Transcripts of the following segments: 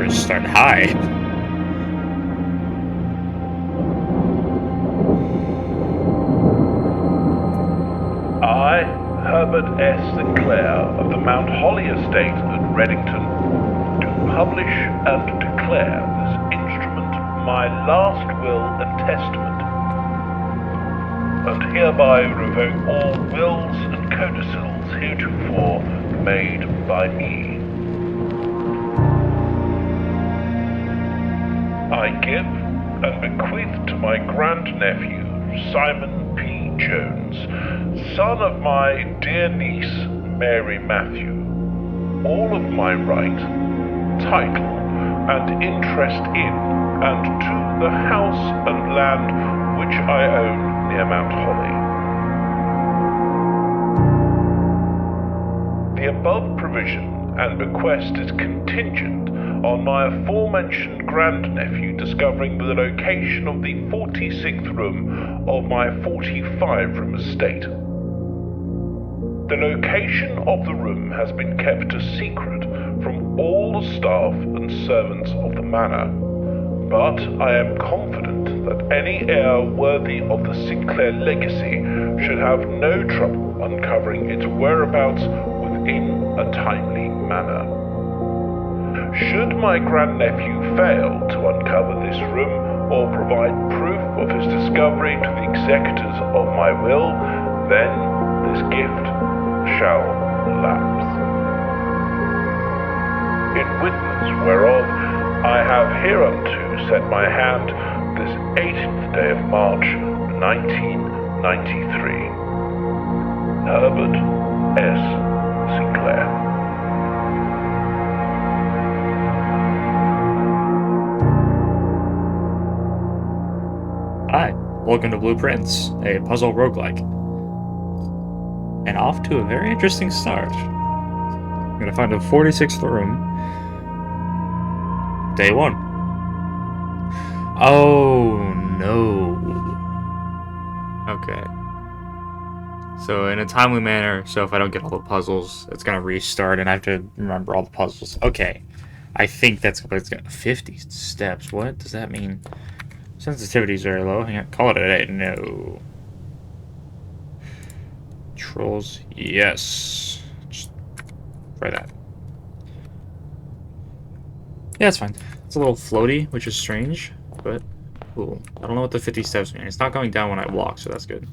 better start high. I, Herbert S. Sinclair of the Mount Holly Estate at Reddington, do publish and declare this instrument my last will and testament, and hereby revoke all wills and codicils heretofore made by me. I give and bequeath to my grandnephew, Simon P. Jones, son of my dear niece, Mary Matthew, all of my right, title, and interest in and to the house and land which I own near Mount Holly. The above provision and bequest is contingent on my aforementioned grandnephew discovering the location of the 46th room of my 45-room estate. The location of the room has been kept a secret from all the staff and servants of the manor, but I am confident that any heir worthy of the Sinclair legacy should have no trouble uncovering its whereabouts within a timely manner. Should my grandnephew fail to uncover this room or provide proof of his discovery to the executors of my will, then this gift shall lapse. In witness whereof I have hereunto set my hand this 18th day of March, 1993. Herbert S. Sinclair. Hi, welcome to Blueprints, a puzzle roguelike. And off to a very interesting start. I'm gonna find a 46th room. Day 1. Oh no. Okay. So in a timely manner, so if I don't get all the puzzles, it's gonna restart and I have to remember all the puzzles. Okay. I think that's what it's gonna 50 steps. What does that mean? Sensitivity's very low. Hang on, call it a day. No. Trolls, yes. Just try that. Yeah, it's fine. It's a little floaty, which is strange, but cool. I don't know what the 50 steps mean. It's not going down when I walk, so that's good.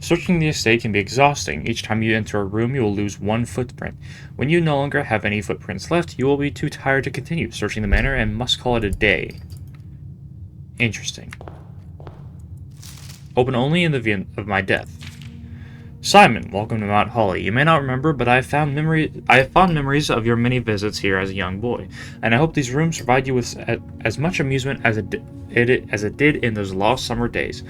Searching the estate can be exhausting. Each time you enter a room, you will lose one footprint. When you no longer have any footprints left, you will be too tired to continue searching the manor and must call it a day. Interesting. Open only in the event of my death. Simon, welcome to Mount Holly. You may not remember, but I have fond memories of your many visits here as a young boy, and I hope these rooms provide you with as much amusement as it did in those lost summer days.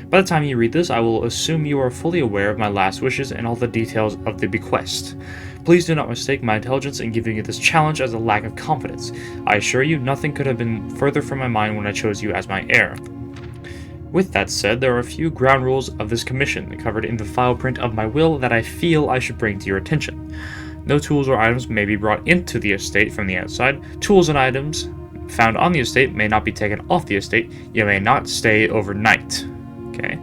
By the time you read this, I will assume you are fully aware of my last wishes and all the details of the bequest. Please do not mistake my intelligence in giving you this challenge as a lack of confidence. I assure you, nothing could have been further from my mind when I chose you as my heir. With that said, there are a few ground rules of this commission covered in the file print of my will that I feel I should bring to your attention. No tools or items may be brought into the estate from the outside. Tools and items found on the estate may not be taken off the estate. You may not stay overnight. Okay.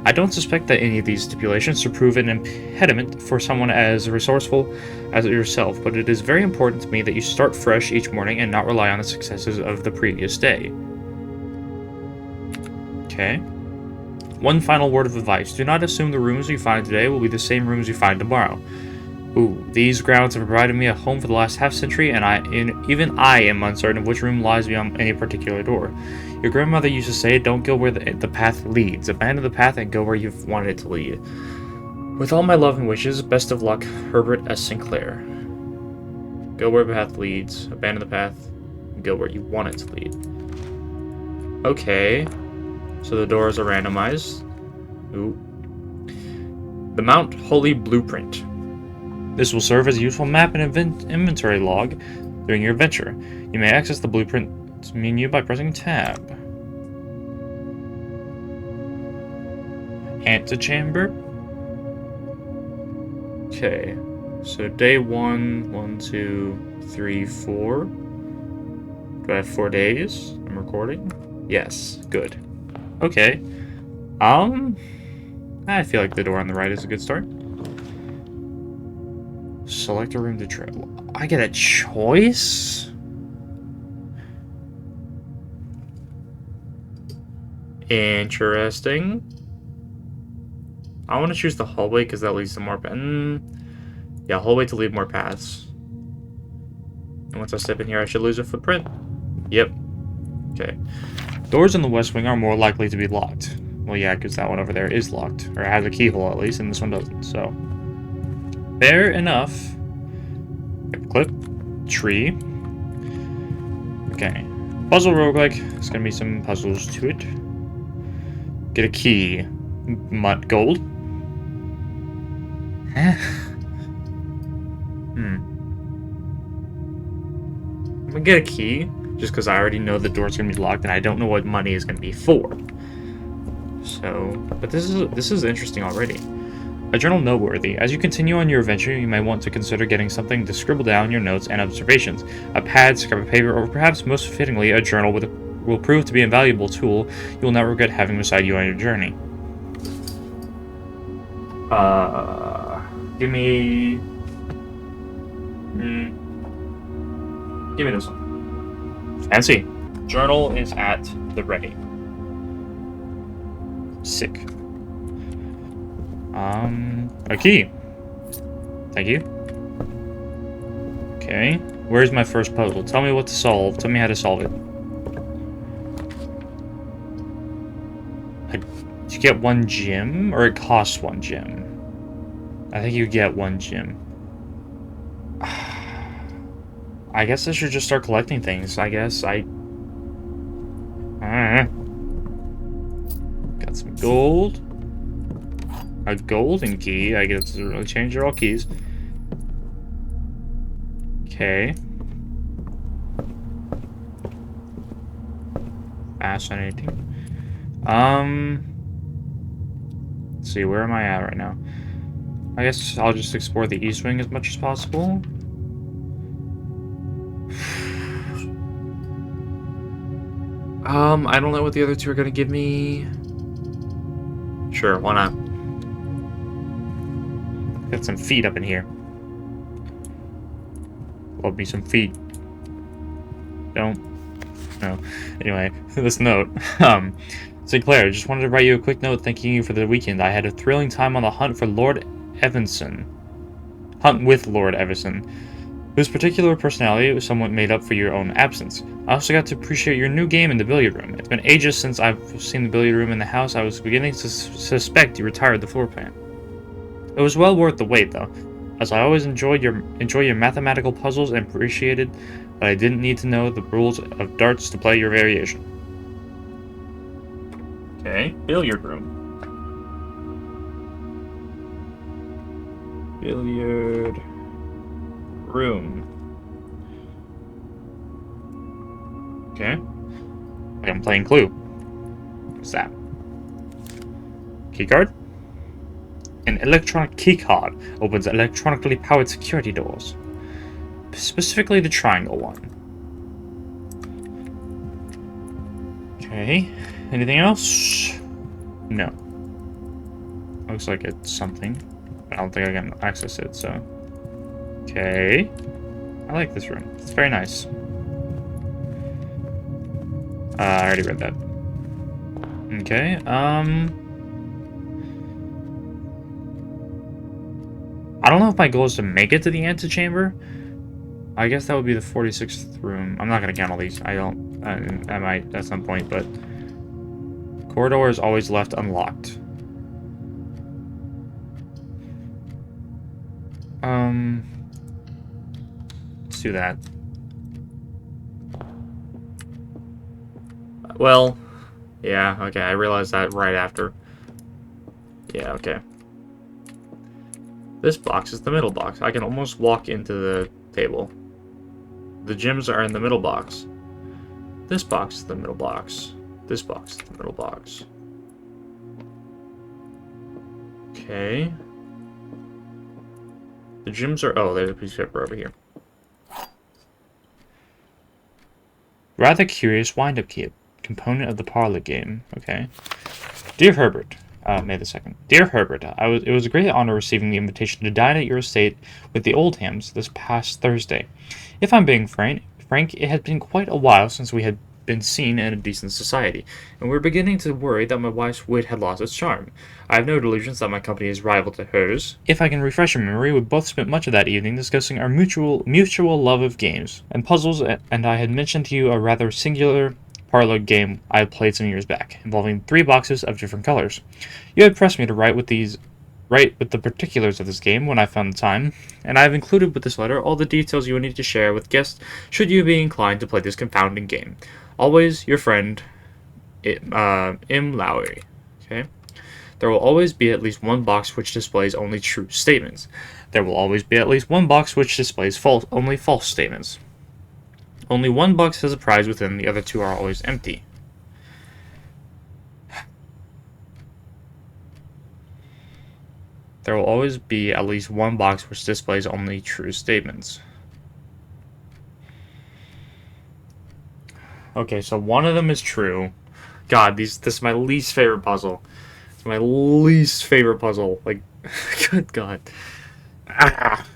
I don't suspect that any of these stipulations should prove an impediment for someone as resourceful as yourself, but it is very important to me that you start fresh each morning and not rely on the successes of the previous day. Okay. One final word of advice. Do not assume the rooms you find today will be the same rooms you find tomorrow. Ooh, these grounds have provided me a home for the last half-century, and even I am uncertain of which room lies beyond any particular door. Your grandmother used to say, don't go where the path leads. Abandon the path and go where you've wanted it to lead. With all my love and wishes, best of luck, Herbert S. Sinclair. Go where the path leads, abandon the path, and go where you want it to lead. Okay. So the doors are randomized. Ooh. The Mount Holly Blueprint. This will serve as a useful map and inventory log during your adventure. You may access the blueprint menu by pressing tab. Antechamber. Okay. So day 1, 1, 2, 3, 4. Do I have 4 days? I'm recording? Yes, good. Okay. I feel like the door on the right is a good start. Select a room to try. I get a choice? Interesting. I want to choose the hallway because that leads to more yeah, hallway to lead more paths. And once I step in here, I should lose a footprint. Yep. Okay. Doors in the West Wing are more likely to be locked. Well, yeah, because that one over there is locked. Or has a keyhole, at least, and this one doesn't, so... Fair enough. Clip. Tree. Okay. Puzzle roguelike. There's gonna be some puzzles to it. Get a key. Mutt gold. Huh? I'm gonna get a key, just because I already know the door's gonna be locked, and I don't know what money is gonna be for. So, but this is interesting already. A journal noteworthy. As you continue on your adventure, you may want to consider getting something to scribble down your notes and observations. A pad, scrap of paper, or perhaps most fittingly, a journal will prove to be a valuable tool you will not regret having beside you on your journey. Give me... Give me this one. Fancy. Journal is at the ready. Sick. A key. Thank you. Okay. Where's my first puzzle? Tell me what to solve. Tell me how to solve it. You get 1 gem? Or it costs 1 gem? I think you get 1 gem. I guess I should just start collecting things. I guess got some gold. A golden key. I guess to really change all keys. Okay. Fascinating. Let's see, where am I at right now? I guess I'll just explore the East Wing as much as possible. I don't know what the other two are gonna give me. Sure, why not? Got some feet up in here. Love me some feet. Don't. No. Anyway, this note. Sinclair, just wanted to write you a quick note thanking you for the weekend. I had a thrilling time on the hunt for Lord Evanson. Hunt with Lord Evanson, whose particular personality was somewhat made up for your own absence. I also got to appreciate your new game in the billiard room. It's been ages since I've seen the billiard room in the house. I was beginning to suspect you retired the floor plan. It was well worth the wait, though, as I always enjoy your mathematical puzzles and appreciated that I didn't need to know the rules of darts to play your variation. Okay, billiard room. Billiard room. Okay. Like I'm playing Clue. What's that? Keycard? An electronic keycard opens electronically powered security doors. Specifically the triangle one. Okay. Anything else? No. Looks like it's something. I don't think I can access it, so... Okay. I like this room. It's very nice. I already read that. Okay, I don't know if my goal is to make it to the antechamber. I guess that would be the 46th room. I'm not gonna count all these. I might at some point, but... Corridor is always left unlocked. Let's do that. Well, yeah, okay, I realized that right after. Yeah, okay. This box is the middle box. I can almost walk into the table. The gems are in the middle box. This box is the middle box. This box is the middle box. Okay. The gems are... Oh, there's a piece of paper over here. rather curious wind-up component of the parlor game. Okay. Dear Herbert, May the 2nd. Dear Herbert, it was a great honor receiving the invitation to dine at your estate with the Oldhams this past Thursday. If I'm being frank, it had been quite a while since we had been seen in a decent society, and we were beginning to worry that my wife's wit had lost its charm. I have no delusions that my company is rival to hers. If I can refresh your memory, we both spent much of that evening discussing our mutual love of games and puzzles, and I had mentioned to you a rather singular parlor game I had played some years back, involving 3 boxes of different colors. You had pressed me to write with the particulars of this game when I found the time, and I have included with this letter all the details you will need to share with guests should you be inclined to play this confounding game. Always your friend, M. Lowry. Okay. There will always be at least one box which displays only true statements. There will always be at least one box which displays only false statements. Only one box has a prize within, the other 2 are always empty. There will always be at least one box which displays only true statements. Okay, so one of them is true. God, this is my least favorite puzzle. It's my least favorite puzzle. Like, good God. Ah.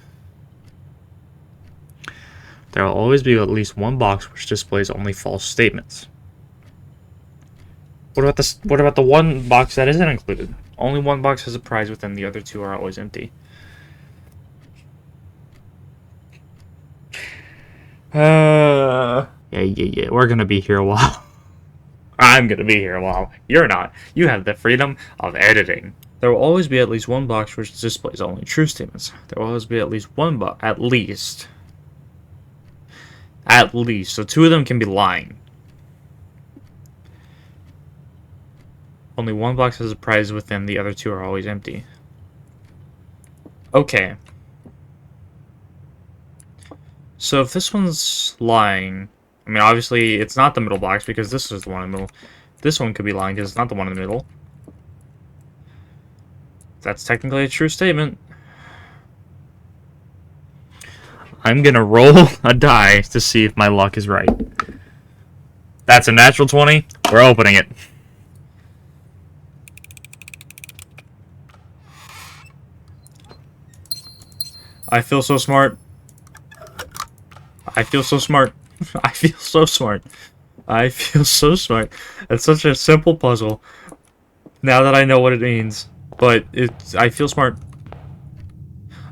There will always be at least one box which displays only false statements. What about the one box that isn't included? Only one box has a prize within, the other 2 are always empty. Yeah. We're gonna be here a while. I'm gonna be here a while. You're not. You have the freedom of editing. There will always be at least one box which displays only true statements. There will always be at least one box. At least. So 2 of them can be lying. Only one box has a prize within, the other 2 are always empty. Okay. So if this one's lying, I mean, obviously it's not the middle box because this is the one in the middle. This one could be lying because it's not the one in the middle. That's technically a true statement. I'm gonna roll a die to see if my luck is right. That's a natural 20. We're opening it. I feel so smart. I feel so smart. I feel so smart. I feel so smart. It's such a simple puzzle. Now that I know what it means. But I feel smart.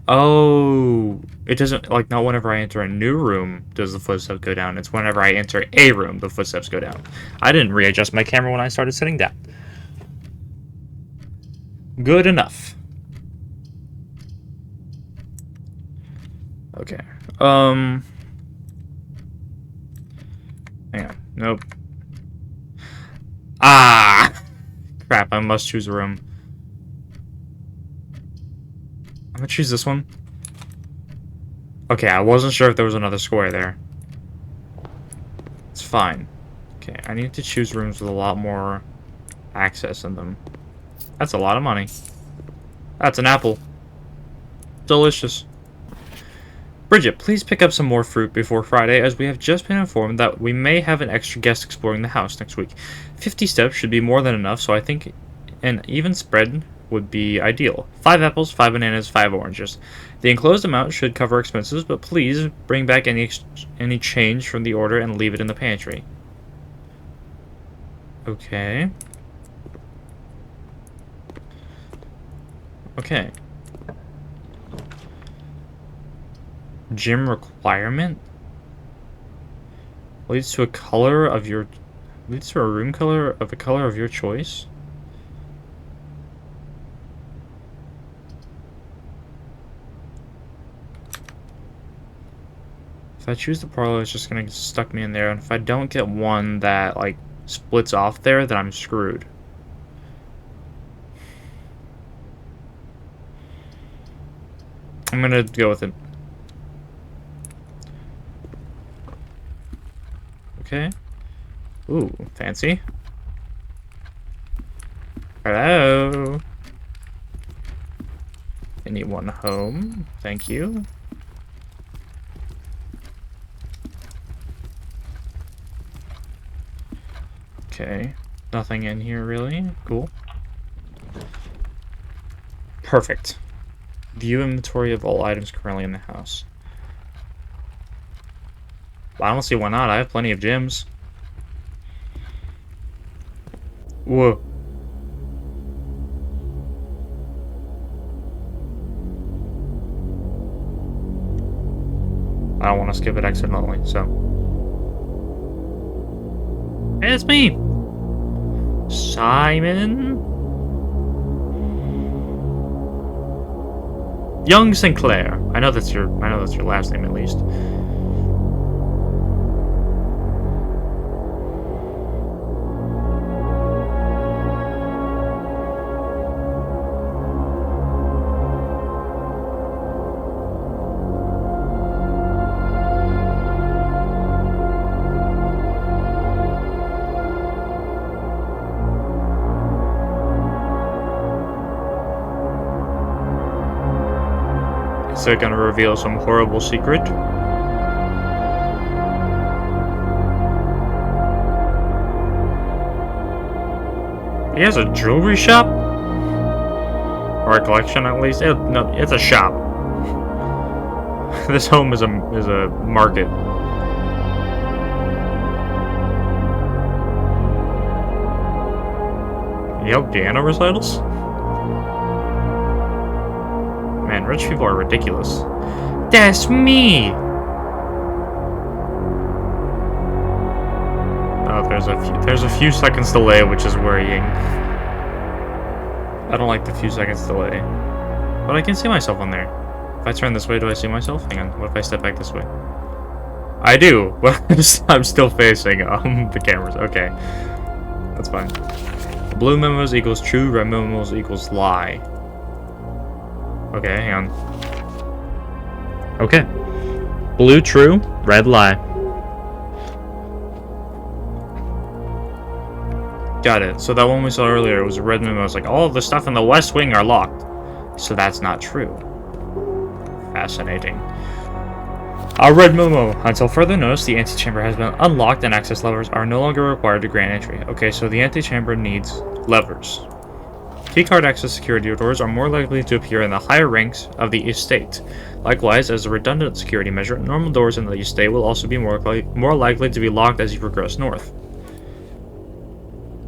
Oh, it doesn't, like, not whenever I enter a new room does the footsteps go down. It's whenever I enter a room, the footsteps go down. I didn't readjust my camera when I started sitting down. Good enough. Okay. Hang on. Nope. Ah! Crap, I must choose a room. I'm gonna choose this one. Okay, I wasn't sure if there was another square there. It's fine. Okay, I need to choose rooms with a lot more access in them. That's a lot of money. That's an apple. Delicious. Bridget, please pick up some more fruit before Friday, as we have just been informed that we may have an extra guest exploring the house next week. 50 steps should be more than enough, so I think an even spread would be ideal. 5 apples, 5 bananas, 5 oranges. The enclosed amount should cover expenses, but please bring back any change from the order and leave it in the pantry. Okay. Okay. Gym requirement leads to a room color of a color of your choice. If I choose the parlor, it's just gonna stuck me in there, and if I don't get one that like splits off there, then I'm screwed. I'm gonna go with it. Okay. Ooh, fancy. Hello. Anyone home? Thank you. Okay. Nothing in here, really. Cool. Perfect. View inventory of all items currently in the house. Well, I don't see why not. I have plenty of gems. Whoa. I don't want to skip it accidentally, so. Hey, it's me! Simon? Young Sinclair. I know that's your last name at least. Is it gonna reveal some horrible secret? He has a jewelry shop? Or a collection at least? No, it's a shop. This home is a market. Yep, piano recitals? Man, rich people are ridiculous. That's me! Oh, there's a few seconds delay, which is worrying. I don't like the few seconds delay. But I can see myself on there. If I turn this way, do I see myself? Hang on, what if I step back this way? I do! Well, I'm still facing the cameras. Okay. That's fine. Blue memos equals true, red memos equals lie. Okay, hang on. Okay. Blue true, red lie. Got it. So that one we saw earlier was a red memo. It's like, all of the stuff in the West Wing are locked. So that's not true. Fascinating. A red memo. Until further notice, the antechamber has been unlocked and access levers are no longer required to grant entry. Okay, so the antechamber needs levers. Keycard access security doors are more likely to appear in the higher ranks of the estate. Likewise, as a redundant security measure, normal doors in the estate will also be more likely to be locked as you progress north.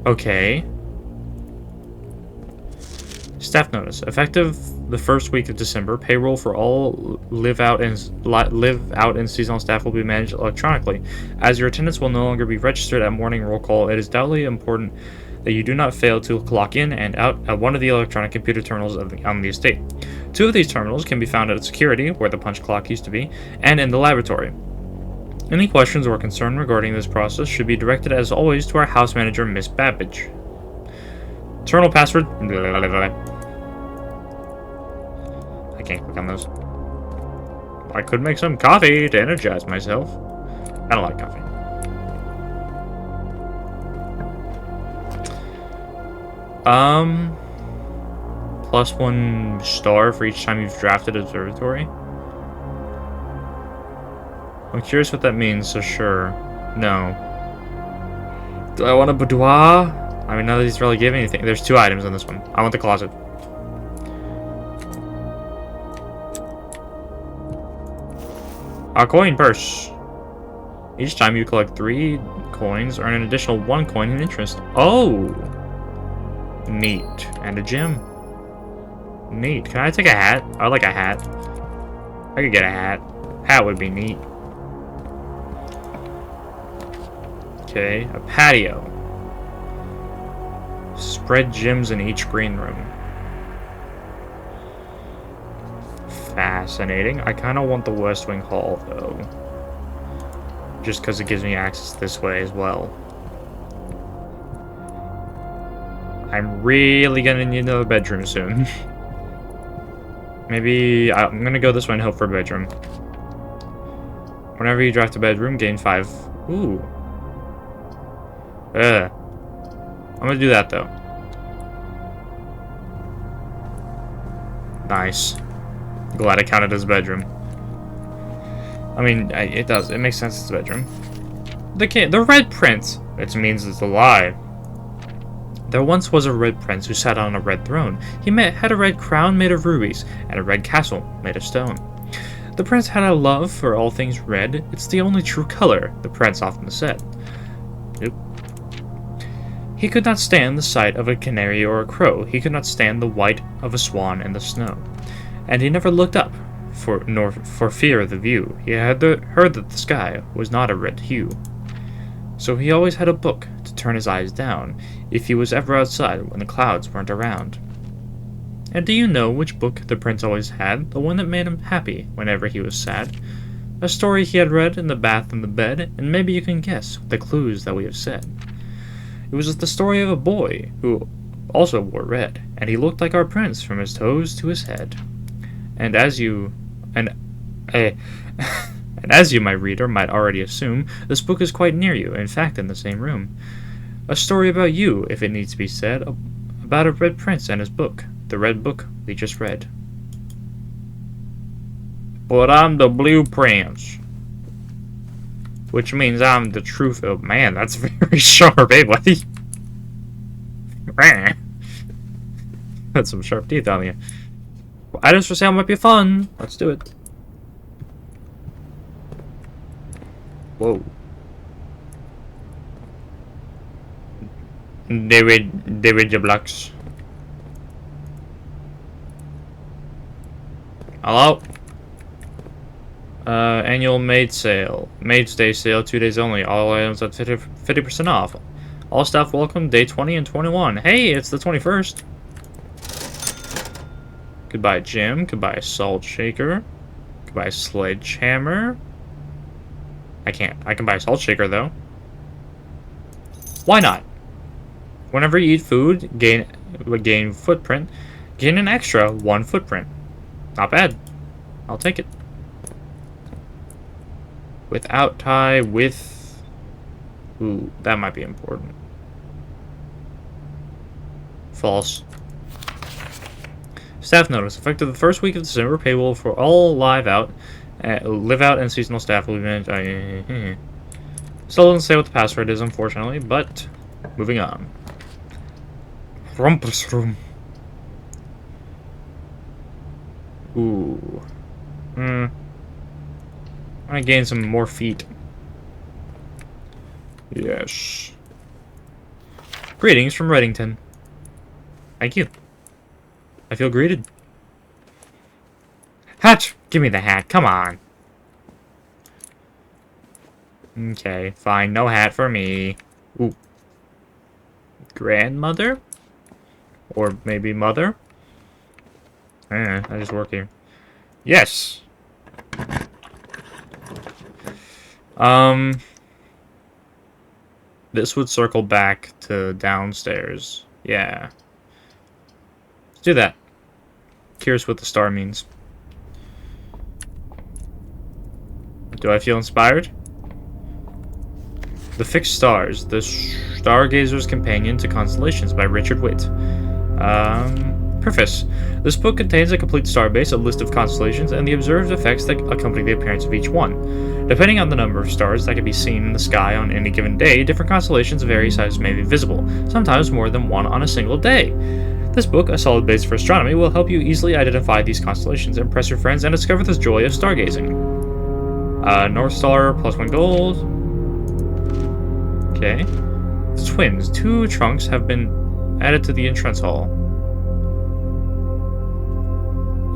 Okay. Staff notice. Effective the first week of December, payroll for all live out and seasonal staff will be managed electronically. As your attendance will no longer be registered at morning roll call, it is doubly important that you do not fail to clock in and out at one of the electronic computer terminals on the estate. 2 of these terminals can be found at security, where the punch clock used to be, and in the laboratory. Any questions or concern regarding this process should be directed, as always, to our house manager, Miss Babbage. Terminal password. I can't click on those. I could make some coffee to energize myself. I don't like coffee. +1 star for each time you've drafted observatory. I'm curious what that means, so sure. No. Do I want a boudoir? I mean, none of these really give anything. There's 2 items in this one. I want the closet. A coin purse. Each time you collect 3 coins, earn an additional 1 coin in interest. Oh! Neat. And a gem. Neat. Can I take a hat? I like a hat. I could get a hat. Hat would be neat. Okay, a patio. Spread gems in each green room. Fascinating. I kind of want the West Wing Hall, though. Just because it gives me access this way as well. I'm really gonna need another bedroom soon. Maybe I'm gonna go this way and hope for a bedroom. Whenever you draft a bedroom, gain 5. Ooh. I'm gonna do that though. Nice. Glad I counted as a bedroom. I mean, it does. It makes sense it's a bedroom. The Red Prince! It means it's a lie. There once was a red prince who sat on a red throne. He had a red crown made of rubies, and a red castle made of stone. The prince had a love for all things red. It's the only true color, the prince often said. Nope. He could not stand the sight of a canary or a crow. He could not stand the white of a swan in the snow. And he never looked up, nor for fear of the view. He had heard that the sky was not a red hue. So he always had a book to turn his eyes down, if he was ever outside when the clouds weren't around. And do you know which book the prince always had? The one that made him happy whenever he was sad? A story he had read in the bath and the bed, and maybe you can guess the clues that we have said. It was the story of a boy who also wore red, and he looked like our prince from his toes to his head. And as you, my reader, might already assume, this book is quite near you, in fact in the same room. A story about you, if it needs to be said, about a red prince and his book, the red book we just read. But I'm the blue prince, which means I'm the truth of man. That's very sharp, eh, buddy? That's some sharp teeth on you. Items for sale might be fun. Let's do it. Whoa. David blocks. Hello? Annual maid sale. Maid's Day sale, 2 days only. All items at 50% off. All staff welcome, day 20 and 21. Hey, it's the 21st. Goodbye, Jim. Goodbye, Salt Shaker. Goodbye, Sledgehammer. I can't. I can buy a Salt Shaker, though. Why not? Whenever you eat food, gain footprint. Gain an extra 1 footprint. Not bad. I'll take it. Without tie, with... Ooh, that might be important. False. Staff notice. Effective the first week of December, payroll for all live out and seasonal staff will be managed. Still doesn't say what the password is, unfortunately, but moving on. Rumpus room. Ooh. I gain some more feet. Yes. Greetings from Reddington. Thank you. I feel greeted. Hat! Give me the hat, come on. Okay, fine, no hat for me. Ooh. Grandmother? Or maybe mother? I just work here. Yes! This would circle back to downstairs. Yeah. Let's do that. Curious what the star means. Do I feel inspired? The Fixed Stars, The Stargazer's Companion to Constellations by Richard Witt. Preface. This book contains a complete starbase, a list of constellations, and the observed effects that accompany the appearance of each one. Depending on the number of stars that can be seen in the sky on any given day, different constellations of various sizes may be visible, sometimes more than one on a single day. This book, a solid base for astronomy, will help you easily identify these constellations, impress your friends, and discover the joy of stargazing. North Star, +1 gold. Okay. The twins. 2 trunks have been added to the entrance hall.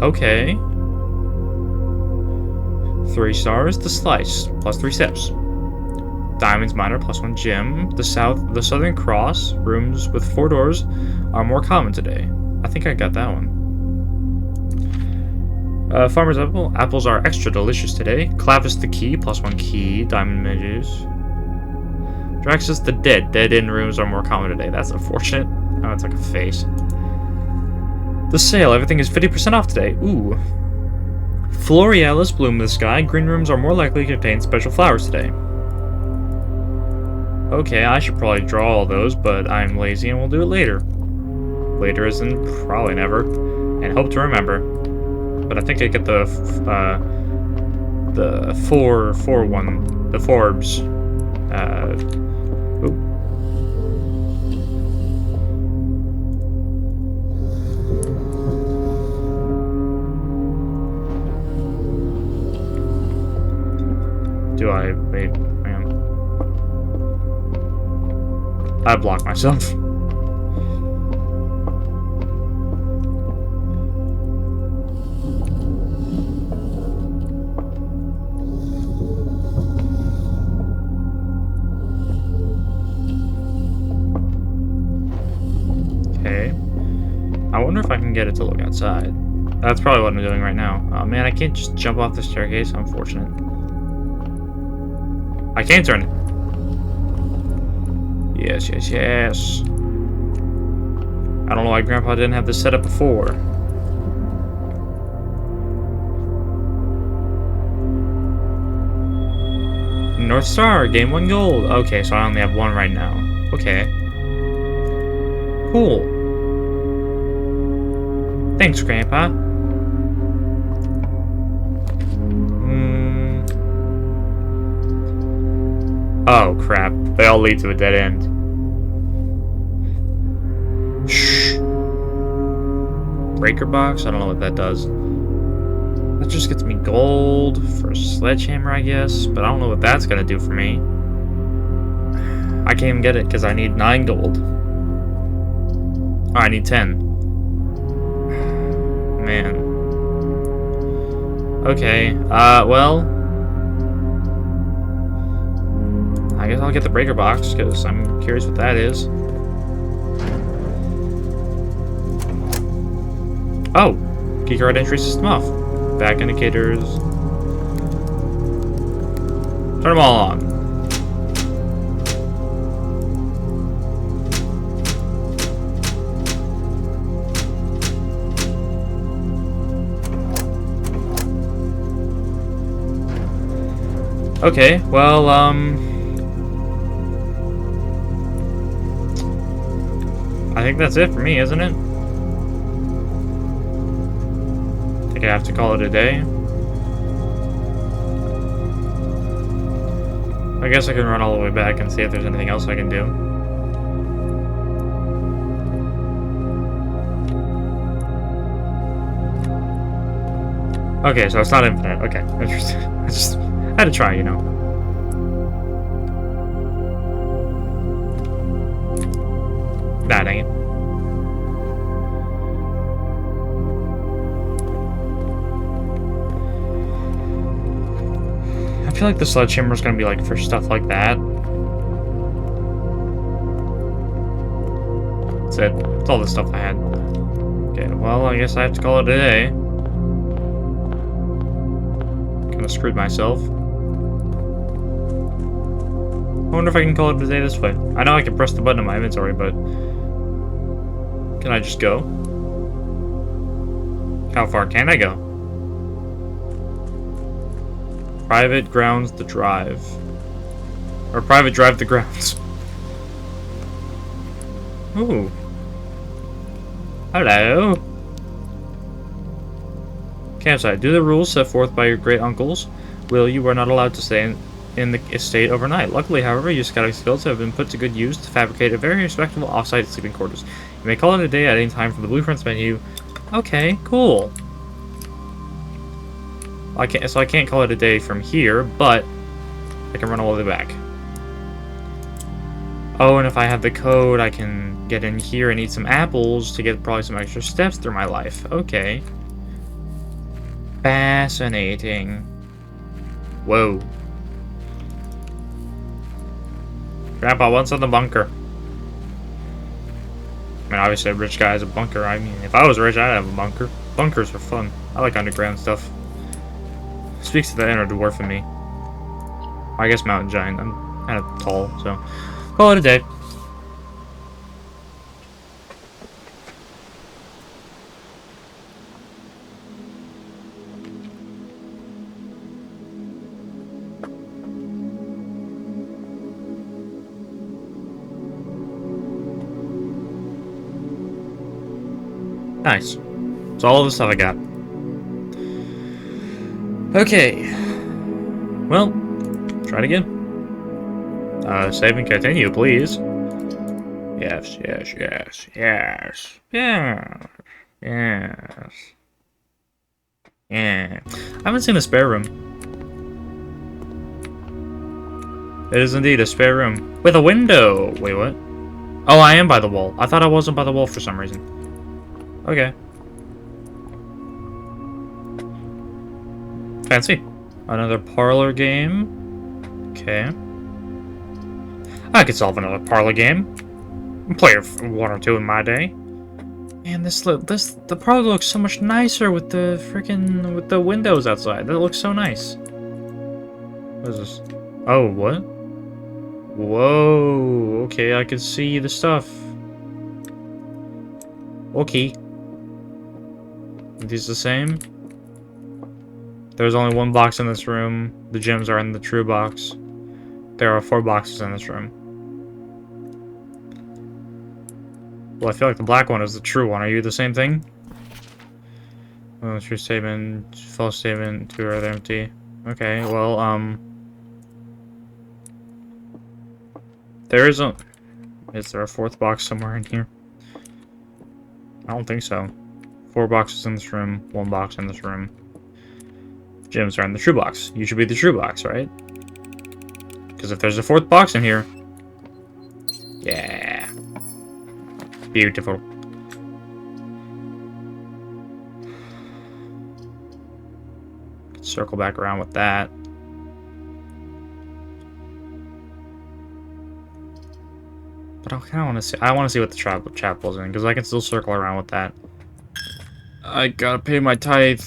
Okay. 3 stars. The Slice, +3 steps. Diamonds Miner, +1 gem. The Southern Cross, rooms with 4 doors, are more common today. I think I got that one. Farmer's Apple. Apples are extra delicious today. Clavis the Key, +1 key. Diamond Midges. Draxus the Dead. Dead end rooms are more common today. That's unfortunate. Oh, it's like a face. The sale. Everything is 50% off today. Ooh. Florialis bloom in the sky. Green rooms are more likely to contain special flowers today. Okay, I should probably draw all those, but I'm lazy and we'll do it later. Later as in probably never. And hope to remember. But I think I get the four one, the Forbes. Oop. Do I wait? Hang on. I blocked myself. Okay. I wonder if I can get it to look outside. That's probably what I'm doing right now. Oh man, I can't just jump off the staircase. Unfortunate. I can turn it. Yes, yes, yes. I don't know why Grandpa didn't have this set up before. North Star, gain 1 gold. Okay, so I only have 1 right now. Okay. Cool. Thanks, Grandpa. Oh, crap. They all lead to a dead end. Shh. Breaker box? I don't know what that does. That just gets me gold for a sledgehammer, I guess. But I don't know what that's going to do for me. I can't even get it because I need 9 gold. Oh, I need 10. Man. Okay. Well... I guess I'll get the breaker box, because I'm curious what that is. Oh! Keycard entry system off. Back indicators. Turn them all on. Okay, well, I think that's it for me, isn't it? I think I have to call it a day. I guess I can run all the way back and see if there's anything else I can do. Okay, so it's not infinite. Okay, interesting. I just had to try, you know. Nah, dang it. I feel like the sledgehammer is gonna be like for stuff like that. That's it. That's all the stuff I had. Okay, well, I guess I have to call it a day. Kinda screwed myself. I wonder if I can call it a day this way. I know I can press the button in my inventory, but... can I just go? How far can I go? Private grounds the drive. Or private drive the grounds. Ooh. Hello. Campsite. Do the rules set forth by your great uncles. Will, you are not allowed to stay in the estate overnight. Luckily, however, your scouting skills have been put to good use to fabricate a very respectable off-site sleeping quarters. You may call it a day at any time from the blueprints menu. Okay, cool. So I can't call it a day from here, but I can run all the way back. Oh, and if I have the code, I can get in here and eat some apples to get probably some extra steps through my life. Okay. Fascinating. Whoa. Grandpa, what's in the bunker? I mean, obviously a rich guy has a bunker. I mean, if I was rich, I'd have a bunker. Bunkers are fun. I like underground stuff. Speaks to the inner dwarf in me. I guess mountain giant. I'm kind of tall, so call it a day. Nice. That's all of the stuff I got. Okay. Well, try it again. Save and continue, please. Yes, yes, yes, yes, yeah, yes. Yeah. I haven't seen a spare room. It is indeed a spare room. With a window! Wait, what? Oh, I am by the wall. I thought I wasn't by the wall for some reason. Okay. Fancy. Another parlor game. Okay. I could solve another parlor game. Play one or two in my day. Man, the parlor looks so much nicer with with the windows outside. That looks so nice. What is this? Oh, what? Whoa. Okay, I can see the stuff. Okay. Are these the same? There's only one box in this room. The gems are in the true box. There are 4 boxes in this room. Well, I feel like the black one is the true one. Are you the same thing? Oh, true statement, false statement, 2 are empty. Okay, well, there is there a 4th box somewhere in here? I don't think so. 4 boxes in this room, 1 box in this room. Gems are in the true box. You should be the true box, right? Because if there's a 4th box in here... Yeah. Beautiful. Circle back around with that. But I kind of want to see. I want to see what the chapel's in, because I can still circle around with that. I gotta pay my tithe.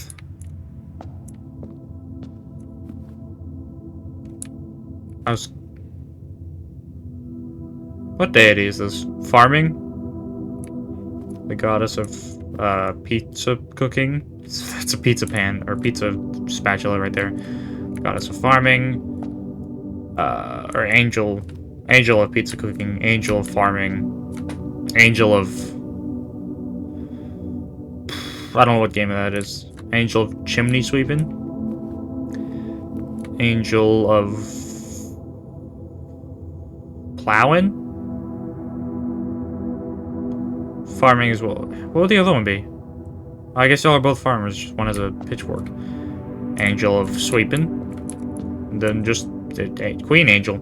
What deity is this? Farming? The goddess of pizza cooking? It's a pizza pan, or pizza spatula right there. Goddess of farming. Or angel of pizza cooking. Angel of farming. Angel of... I don't know what game that is. Angel of chimney sweeping? Angel of... plowing? Farming as well. What would the other one be? I guess y'all are both farmers. One has a pitchfork. Angel of sweeping. And then just Queen Angel.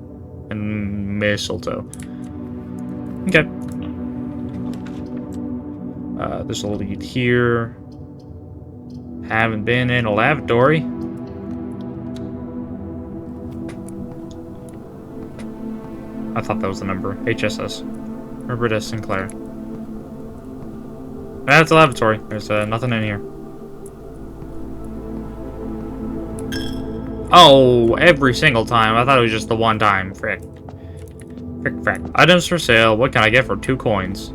And mistletoe. Okay. This will lead here. Haven't been in a lavatory. I thought that was the number. HSS. Herbert S. Sinclair. That's a lavatory. There's nothing in here. Oh, every single time. I thought it was just the one time. Frick. Frick. Items for sale. What can I get for 2 coins?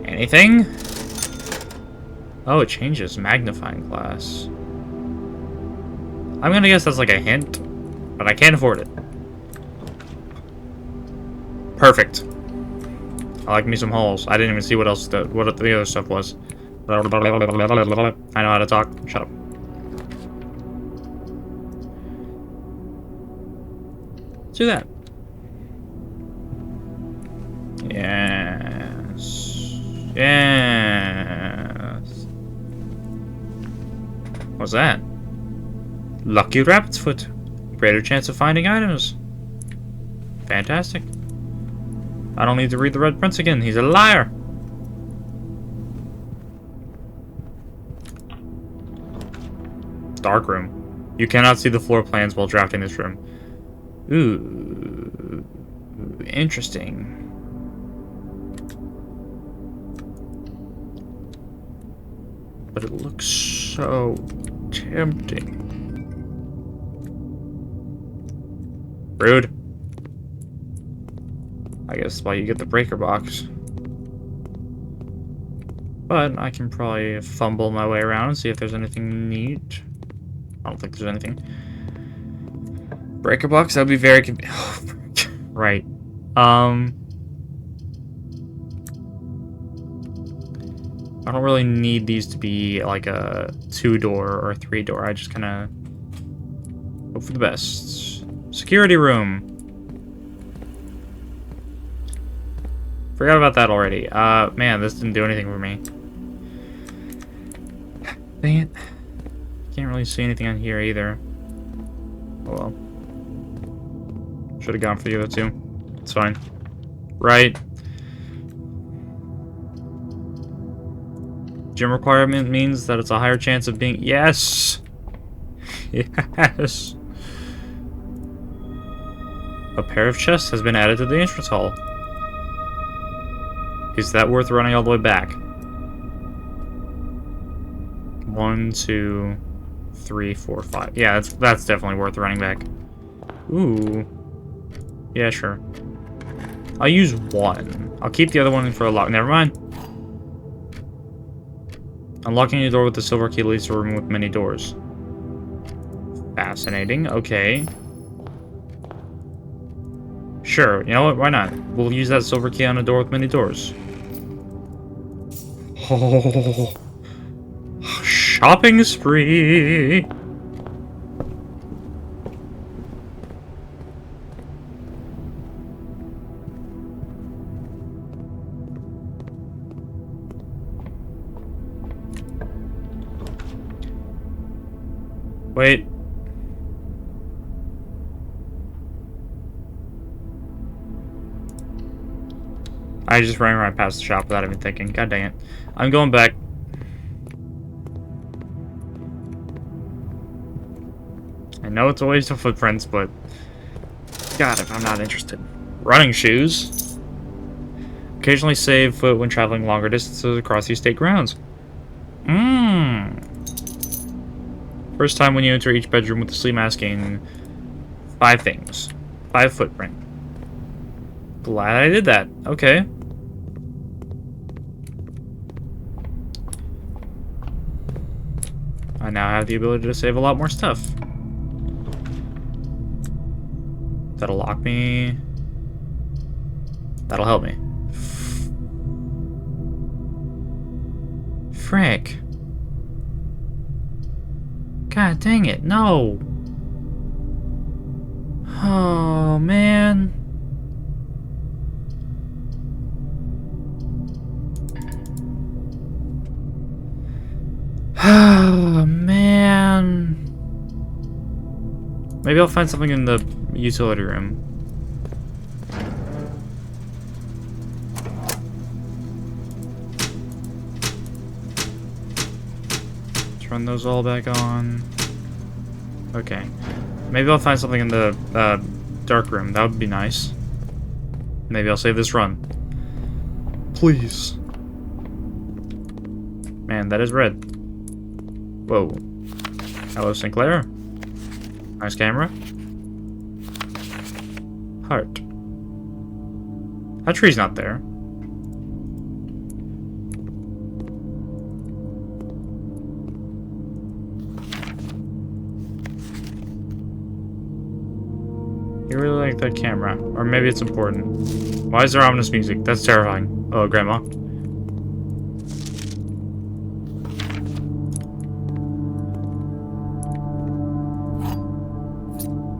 Anything? Oh, it changes. Magnifying glass. I'm gonna guess that's like a hint, but I can't afford it. Perfect. I like me some holes. I didn't even see what the other stuff was. I know how to talk. Shut up. Let's do that. Yes. Yes. What's that? Lucky rabbit's foot. Greater chance of finding items. Fantastic. I don't need to read the Red Prince again. He's a liar. Dark room. You cannot see the floor plans while drafting this room. Ooh. Interesting. But it looks so tempting. Rude. I guess that's why you get the breaker box. But I can probably fumble my way around and see if there's anything neat. I don't think there's anything. Breaker box, that'd be very right. I don't really need these to be like a 2-door or a 3-door. I just kind of hope for the best. Security room. Forgot about that already. Man, this didn't do anything for me. Dang it. Can't really see anything on here either. Oh well. Should have gone for the other two. It's fine. Right. Gym requirement means that it's a higher chance of being... Yes! Yes! A pair of chests has been added to the entrance hall. Is that worth running all the way back? 1, 2, 3, 4, 5. Yeah, that's definitely worth running back. Ooh. Yeah, sure. I'll use one. I'll keep the other one for a lock. Never mind. Unlocking the door with the silver key leads to a room with many doors. Fascinating. Okay. Sure. You know what? Why not? We'll use that silver key on a door with many doors. Oh. Shopping spree. Wait. I just ran right past the shop without even thinking. God dang it. I'm going back. I know it's a waste of footprints, but... God, if I'm not interested. Running shoes. Occasionally save foot when traveling longer distances across the estate grounds. First time when you enter each bedroom with the sleep masking 5 things. 5 footprint. Glad I did that. Okay. I now have the ability to save a lot more stuff. That'll lock me. That'll help me. Frick. God dang it, no! Oh, man. Oh, man. Maybe I'll find something in the utility room. Run those all back on. Okay. Maybe I'll find something in the dark room. That would be nice. Maybe I'll save this run. Please. Man, that is red. Whoa. Hello, Sinclair. Nice camera. Heart. That tree's not there. You really like that camera. Or maybe it's important. Why is there ominous music? That's terrifying. Oh, Grandma.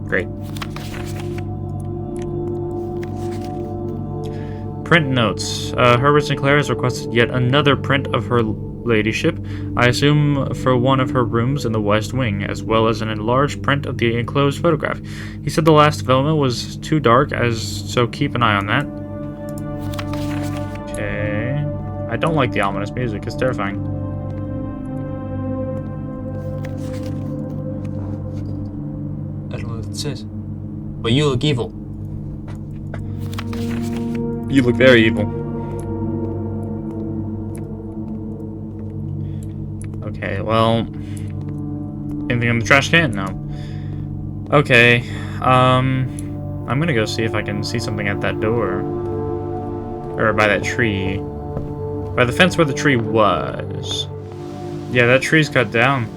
Great. Print notes. Herbert Sinclair has requested yet another print of her ladyship, I assume for one of her rooms in the West Wing, as well as an enlarged print of the enclosed photograph. He said the last development was too dark, so keep an eye on that. Okay. I don't like the ominous music, it's terrifying. I don't know what it says. But you look evil. You look very evil. Okay, well... Anything in the trash can? No. Okay, I'm gonna go see if I can see something at that door. Or by that tree. By the fence where the tree was. Yeah, that tree's cut down.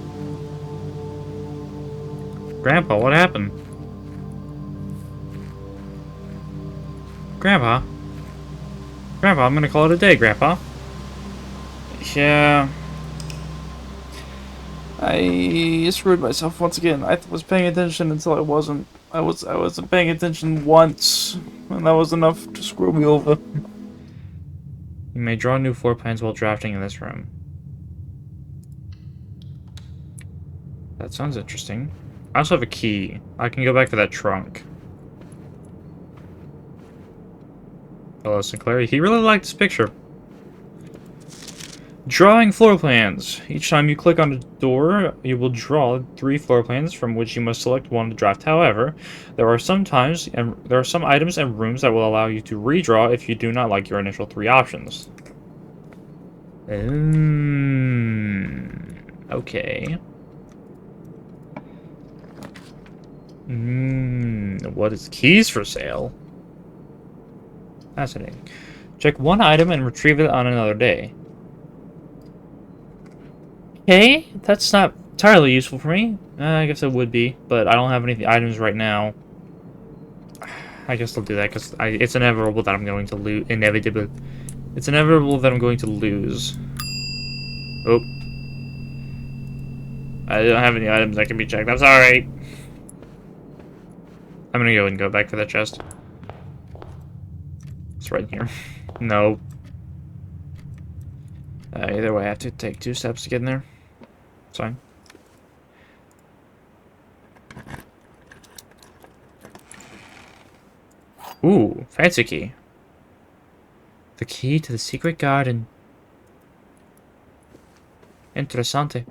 Grandpa, what happened? Grandpa? Grandpa, I'm gonna call it a day, Grandpa. Yeah... I screwed myself once again. I was paying attention until I wasn't. I wasn't paying attention once, and that was enough to screw me over. You may draw new floor plans while drafting in this room. That sounds interesting. I also have a key. I can go back to that trunk. Hello, Sinclair. He really liked this picture. Drawing floor plans. Each time you click on a door, you will draw 3 floor plans from which you must select one to draft. However, there are some items and rooms that will allow you to redraw if you do not like your initial 3 options. Okay. What is keys for sale? Fascinating. Check one item and retrieve it on another day. Okay, that's not entirely useful for me. I guess it would be, but I don't have any items right now. I guess I'll do that because it's inevitable that I'm going to lose. It's inevitable that I'm going to lose. Oh. I don't have any items that can be checked. I'm sorry. I'm gonna go and go back for that chest. It's right here. No. Either way, I have to take 2 steps to get in there. It's fine. Ooh, fancy key. The key to the secret garden. Interessante.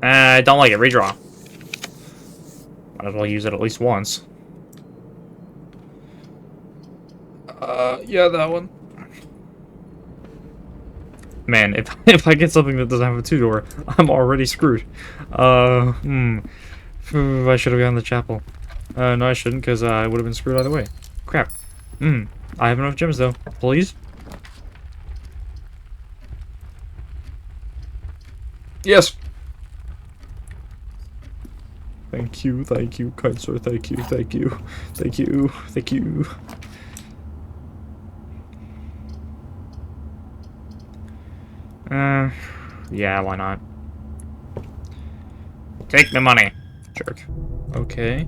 I don't like it. Redraw. Might as well use it at least once. Yeah, that one. Man, if I get something that doesn't have a 2-door, I'm already screwed. I should have gone to the chapel. No, I shouldn't, because I would have been screwed either way. Crap. I have enough gems, though. Please? Yes! Thank you, kind sir, thank you. Yeah, why not? Take the money, jerk. Okay.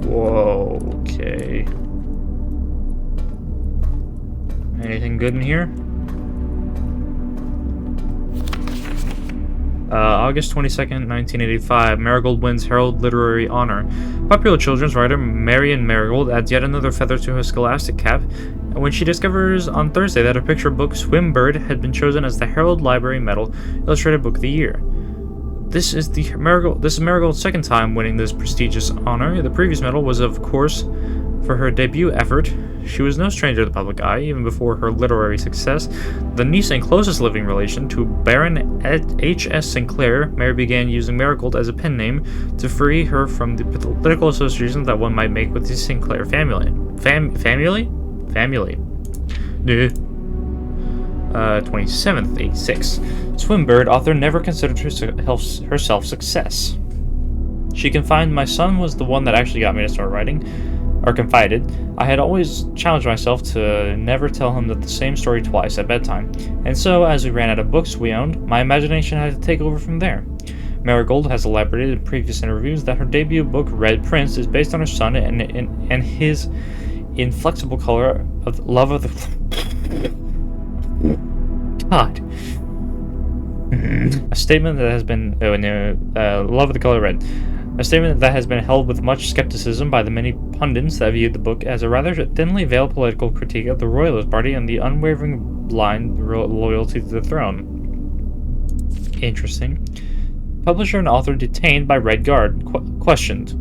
Whoa, okay. Anything good in here? August 22nd, 1985. Marigold wins Herald Literary Honor. Popular children's writer Marion Marigold adds yet another feather to her scholastic cap when she discovers on Thursday that her picture book Swim Bird had been chosen as the Herald Library Medal Illustrated Book of the Year. This is Marigold's second time winning this prestigious honor. The previous medal was, of course, for her debut effort. She was no stranger to the public eye, even before her literary success. The niece and closest living relation to Baron H.S. Sinclair, Mary began using Marigold as a pen name to free her from the political associations that one might make with the Sinclair family. Family? 27th, 86. Swimbird, author, never considered herself success. She confided, my son was the one that actually got me to start writing. Or confided, I had always challenged myself to never tell him the same story twice at bedtime, and so, as we ran out of books we owned, my imagination had to take over from there. Marigold has elaborated in previous interviews that her debut book, Red Prince, is based on her son and his inflexible color of love of the... God. A statement that has been... love of the color red. A statement that has been held with much skepticism by the many pundits that viewed the book as a rather thinly veiled political critique of the Royalist Party and the unwavering blind loyalty to the throne. Interesting. Publisher and author detained by Red Guard. Questioned.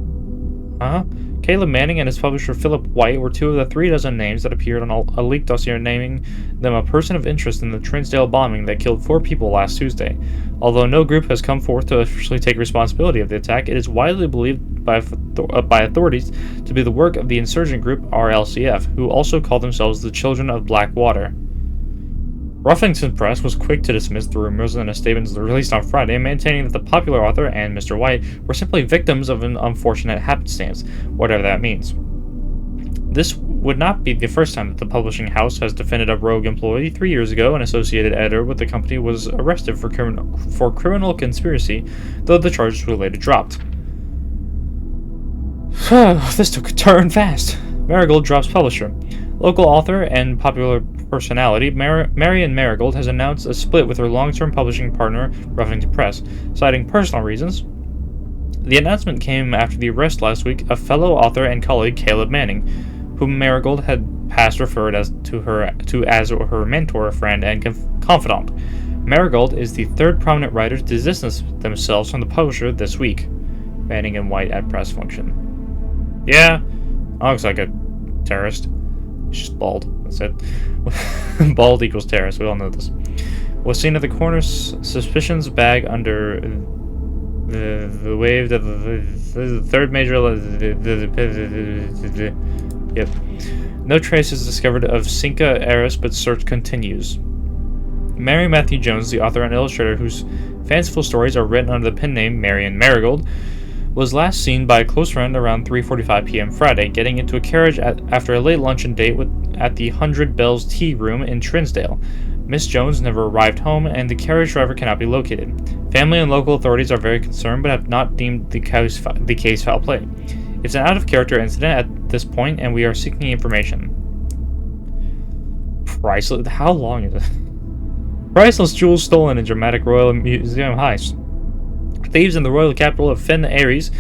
Caleb Manning and his publisher Philip White were 2 of the 36 names that appeared on a leaked dossier naming them a person of interest in the Trinsdale bombing that killed 4 people last Tuesday. Although no group has come forth to officially take responsibility of the attack, it is widely believed by authorities to be the work of the insurgent group RLCF, who also call themselves the Children of Blackwater. Ruffington Press was quick to dismiss the rumors in a statement released on Friday, maintaining that the popular author and Mr. White were simply victims of an unfortunate happenstance, whatever that means. This would not be the first time that the publishing house has defended a rogue employee. 3 years ago, an associated editor with the company was arrested for criminal conspiracy, though the charges were later dropped. This took a turn fast. Marigold drops publisher. Local author and popular personality Marion Marigold has announced a split with her long-term publishing partner, Ruffington Press, citing personal reasons. The announcement came after the arrest last week of fellow author and colleague Caleb Manning, whom Marigold had past referred as her mentor, friend, and confidant. Marigold is the third prominent writer to distance themselves from the publisher this week. Manning and White at press function. Yeah, looks like a terrorist. She's just bald. That's it. Bald equals terrorist. We all know this. Was seen at the corner, suspicions bag under the wave of the third major. Yep. No traces discovered of Cinca heiress, but search continues. Mary Matthew Jones, the author and illustrator whose fanciful stories are written under the pen name Marion Marigold, was last seen by a close friend around 3:45 p.m. Friday, getting into a carriage after a late luncheon date at the 100 Bells Tea Room in Trinsdale. Miss Jones never arrived home, and the carriage driver cannot be located. Family and local authorities are very concerned, but have not deemed the case foul play. It's an out-of-character incident at this point, and we are seeking information. Priceless. How long is it? Priceless jewels stolen in dramatic Royal Museum heist. Thieves in the royal capital of Fen Aries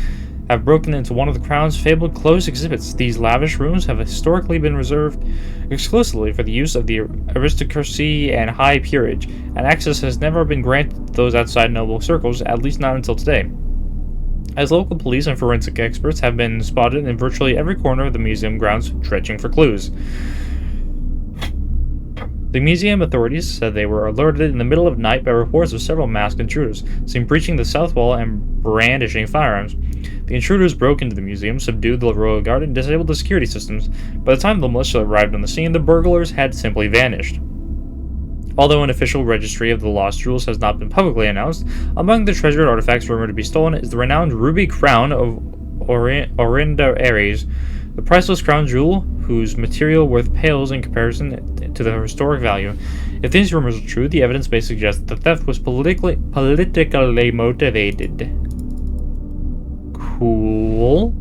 have broken into one of the Crown's fabled closed exhibits. These lavish rooms have historically been reserved exclusively for the use of the aristocracy and high peerage, and access has never been granted to those outside noble circles, at least not until today. As local police and forensic experts have been spotted in virtually every corner of the museum grounds dredging for clues. The museum authorities said they were alerted in the middle of the night by reports of several masked intruders, seen breaching the south wall and brandishing firearms. The intruders broke into the museum, subdued the royal guard, and disabled the security systems. By the time the militia arrived on the scene, the burglars had simply vanished. Although an official registry of the lost jewels has not been publicly announced, among the treasured artifacts rumored to be stolen is the renowned ruby crown of Orinda Aries, the priceless crown jewel whose material worth pales in comparison to the historic value. If these rumors are true, the evidence may suggest that the theft was politically motivated. Cool.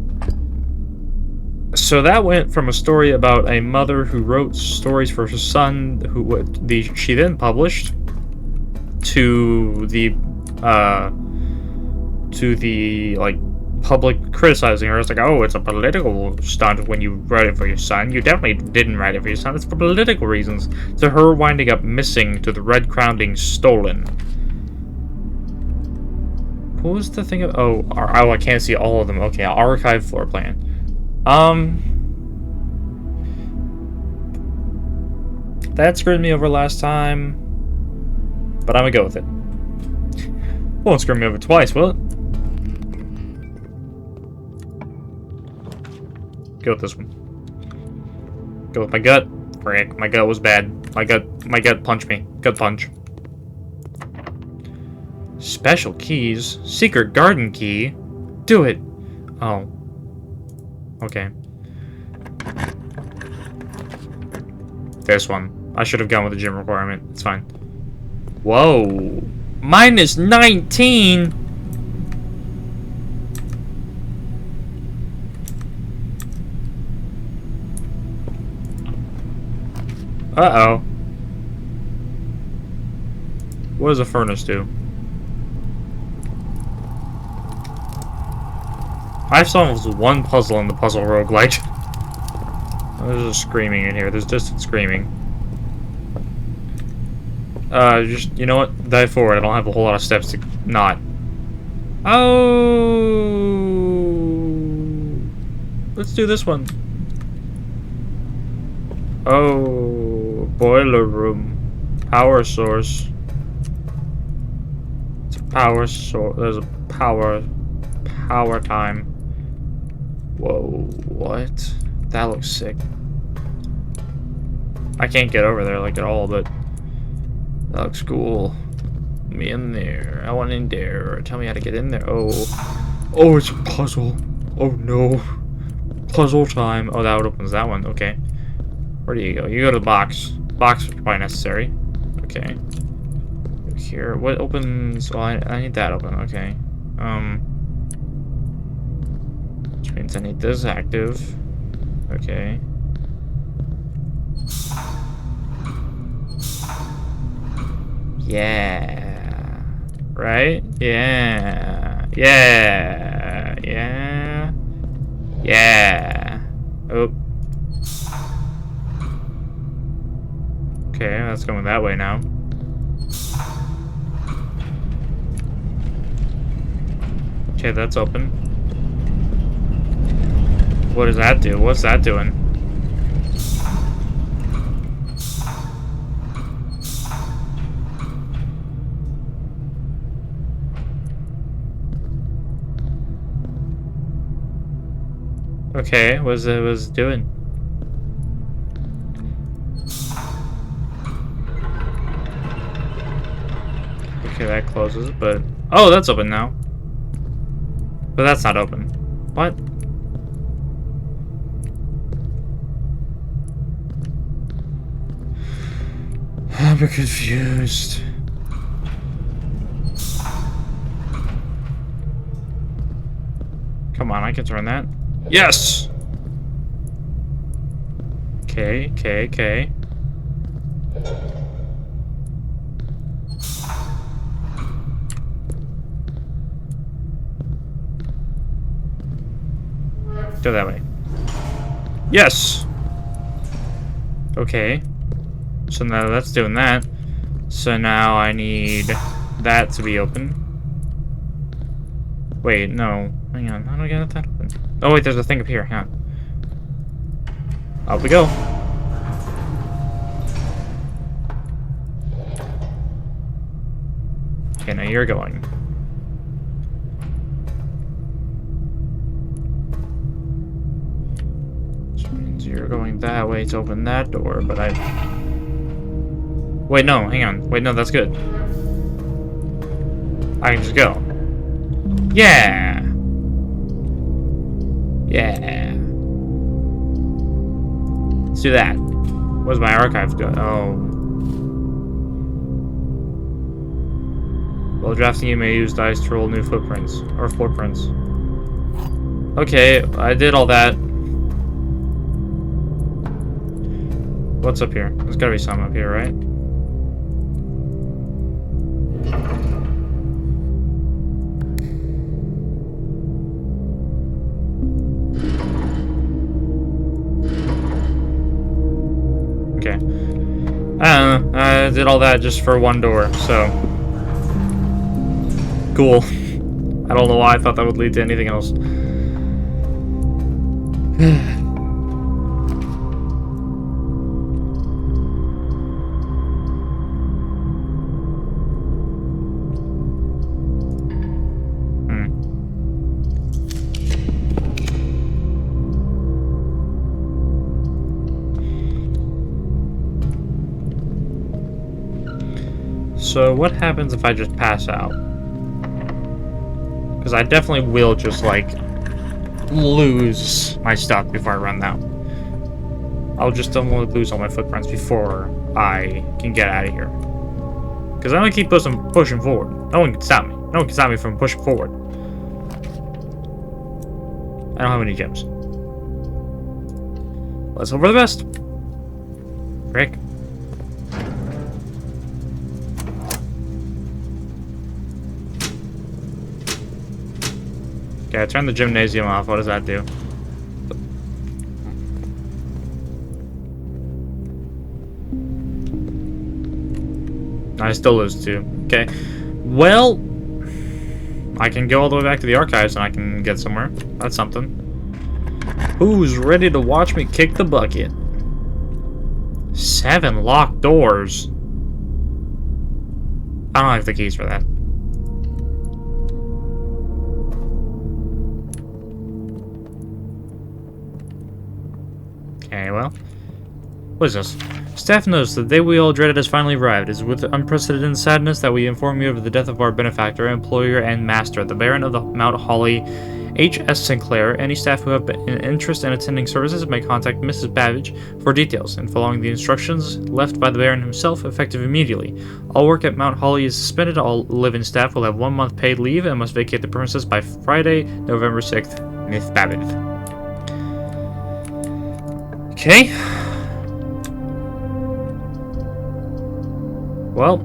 So that went from a story about a mother who wrote stories for her son, she then published, to the public criticizing her. It's like, oh, it's a political stunt when you write it for your son. You definitely didn't write it for your son. It's for political reasons. To her winding up missing, to the red crown being stolen. What was the thing of? Oh, I can't see all of them. Okay, archive floor plan. That screwed me over last time, but I'm gonna go with it. Won't screw me over twice, will it? Go with this one. Go with my gut. Frick, my gut was bad. My gut punched me. Gut punch. Special keys. Secret garden key. Do it. Oh. Okay. This one. I should have gone with the gym requirement. It's fine. Whoa. Minus 19? Uh-oh. What does a furnace do? I saw almost one puzzle in the puzzle roguelike. There's just screaming in here. There's distant screaming. Just, you know what? Dive forward. I don't have a whole lot of steps to not. Oh! Let's do this one. Oh, boiler room. Power source. It's a power source. There's a power time. Whoa, what? That looks sick. I can't get over there like at all, but that looks cool. Me in there. I want in there. Tell me how to get in there. Oh. Oh, it's a puzzle. Oh no. puzzle time. Oh, that opens that one. Okay. Where do you go? You go to the box. Box is probably necessary. Okay. Here. What opens? Well, I need that open. Okay. Which means I need this active. Okay. Yeah. Right? Yeah. Yeah. Yeah. Yeah. Oh. Okay, that's going that way now. Okay, that's open. What does that do? What's that doing? Okay, what was it doing? Okay, that closes, but... Oh, that's open now. But that's not open. What? I'm confused. Come on, I can turn that. Yes! Okay, okay, okay. Go that way. Yes! Okay. So now that's doing that. So now I need that to be open. Wait, no. Hang on, how do I get that open? Oh wait, there's a thing up here, hang on. Up we go. Okay, now you're going. Which means you're going that way to open that door, but I... Wait, no, hang on. Wait, no, that's good. I can just go. Yeah! Yeah. Let's do that. Where's my archive go? Oh. While drafting, you may use dice to roll new footprints. Or footprints. Okay, I did all that. What's up here? There's gotta be something up here, right? Okay. I don't know. I did all that just for one door, so... Cool. I don't know why I thought that would lead to anything else. So what happens if I just pass out? Because I definitely will just, like, lose my stuff before I run out. I'll just lose all my footprints before I can get out of here. Because I'm going to keep pushing forward. No one can stop me. No one can stop me from pushing forward. I don't have any gems. Let's hope for the best. Frick. Okay, I turned the gymnasium off. What does that do? I still lose 2. Okay. Well, I can go all the way back to the archives and I can get somewhere. That's something. Who's ready to watch me kick the bucket? 7 locked doors. I don't have the keys for that. Okay, well. What is this? Staff knows the day we all dreaded has finally arrived. It is with unprecedented sadness that we inform you of the death of our benefactor, employer, and master, the Baron of the Mount Holly, H.S. Sinclair. Any staff who have an interest in attending services may contact Mrs. Babbage for details and following the instructions left by the Baron himself, effective immediately. All work at Mount Holly is suspended. All live-in staff will have 1 month paid leave and must vacate the premises by Friday, November 6th. Miss Babbage. Okay. Well,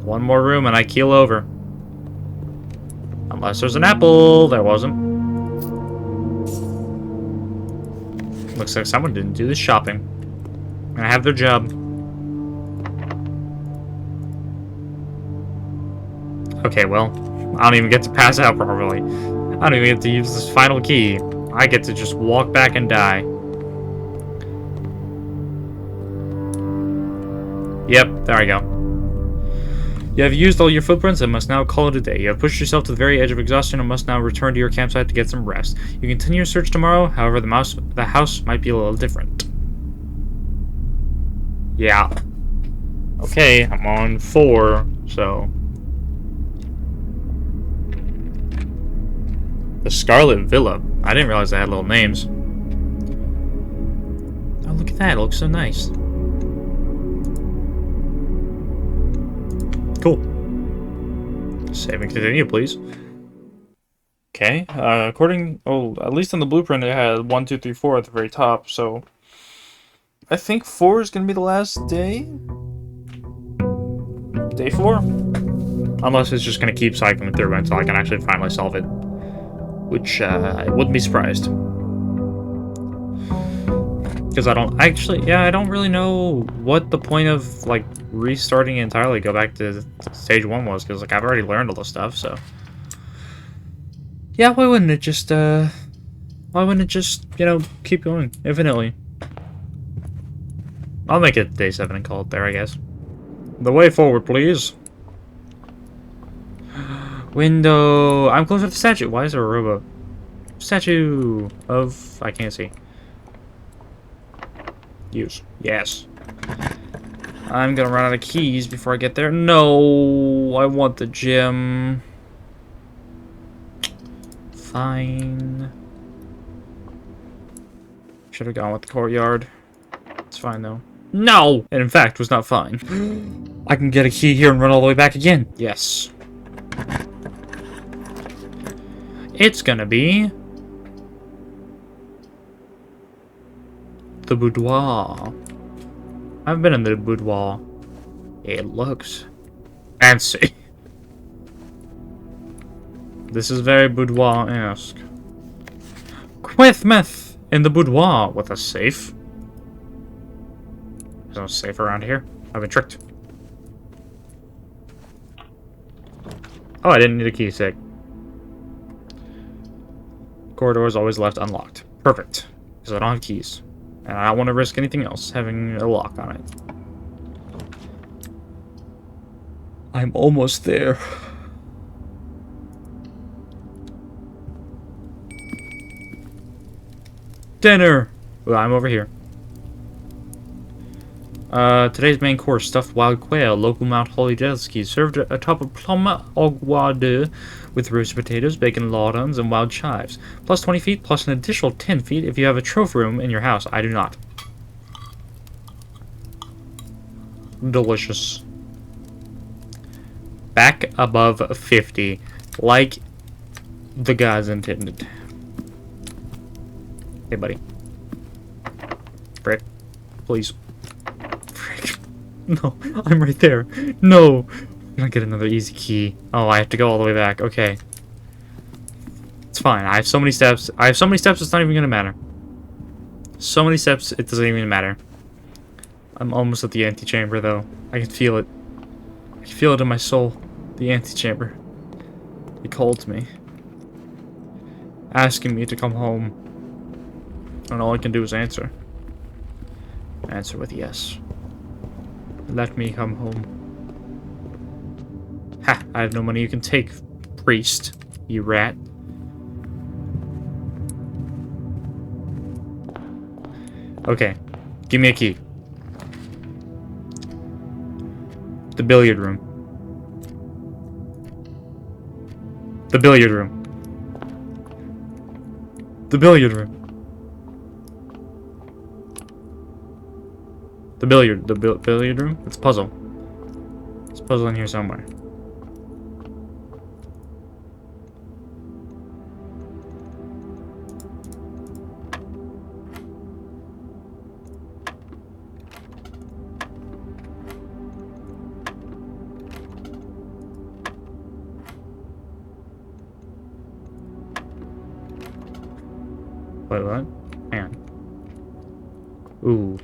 one more room and I keel over. Unless there's an apple. There wasn't. Looks like someone didn't do the shopping. And I have their job. Okay, well, I don't even get to pass out properly. I don't even get to use this final key. I get to just walk back and die. Yep, there I go. You have used all your footprints and must now call it a day. You have pushed yourself to the very edge of exhaustion and must now return to your campsite to get some rest. You continue your search tomorrow, however the house might be a little different. Yeah. Okay, I'm on 4, so... The Scarlet Villa. I didn't realize they had little names. Oh, look at that. It looks so nice. Cool. Save and continue, please. Okay. At least in the blueprint, it had 1, 2, 3, 4 at the very top, so... I think 4 is going to be the last day? Day 4? Unless it's just going to keep cycling through until I can actually finally solve it. Which, I wouldn't be surprised. Because I don't really know what the point of, like, restarting entirely, go back to stage 1 was, because, like, I've already learned all this stuff, so... Yeah, why wouldn't it just, you know, keep going, infinitely? I'll make it day 7 and call it there, I guess. The way forward, please. Window. I'm closer to the statue. Why is there a rowboat? Statue of... I can't see. Use. Yes. I'm gonna run out of keys before I get there. No! I want the gym. Fine. Should have gone with the courtyard. It's fine, though. No! It, in fact, was not fine. I can get a key here and run all the way back again. Yes. It's gonna be... the boudoir. I've been in the boudoir. It looks fancy. This is very boudoir-esque. Quithmeth in the boudoir with a safe. There's no safe around here. I've been tricked. Oh, I didn't need a key stick. Corridor is always left unlocked. Perfect. Because I don't have keys. And I don't want to risk anything else having a lock on it. I'm almost there. Dinner! Well, I'm over here. Today's main course, stuffed wild quail, local Mount Holly jet skis, served atop a plum au gourde with roasted potatoes, bacon lardons, and wild chives. Plus 20 feet, plus an additional 10 feet if you have a trophy room in your house. I do not. Delicious. Back above 50, like the gods intended. Hey, buddy. Frick. Please. Frick. No, I'm right there. No! I'm gonna get another easy key. Oh, I have to go all the way back. Okay. It's fine. I have so many steps. It's not even gonna matter. So many steps, it doesn't even matter. I'm almost at the antechamber, though. I can feel it. I can feel it in my soul. The antechamber. It called to me. Asking me to come home. And all I can do is answer. Answer with yes. Let me come home. Ha! I have no money you can take, priest. You rat. Okay. Give me a key. The billiard room. The billiard room. The billiard room. The billiard room? It's a puzzle. It's a puzzle in here somewhere. Wait, what? Hang on. Ooh.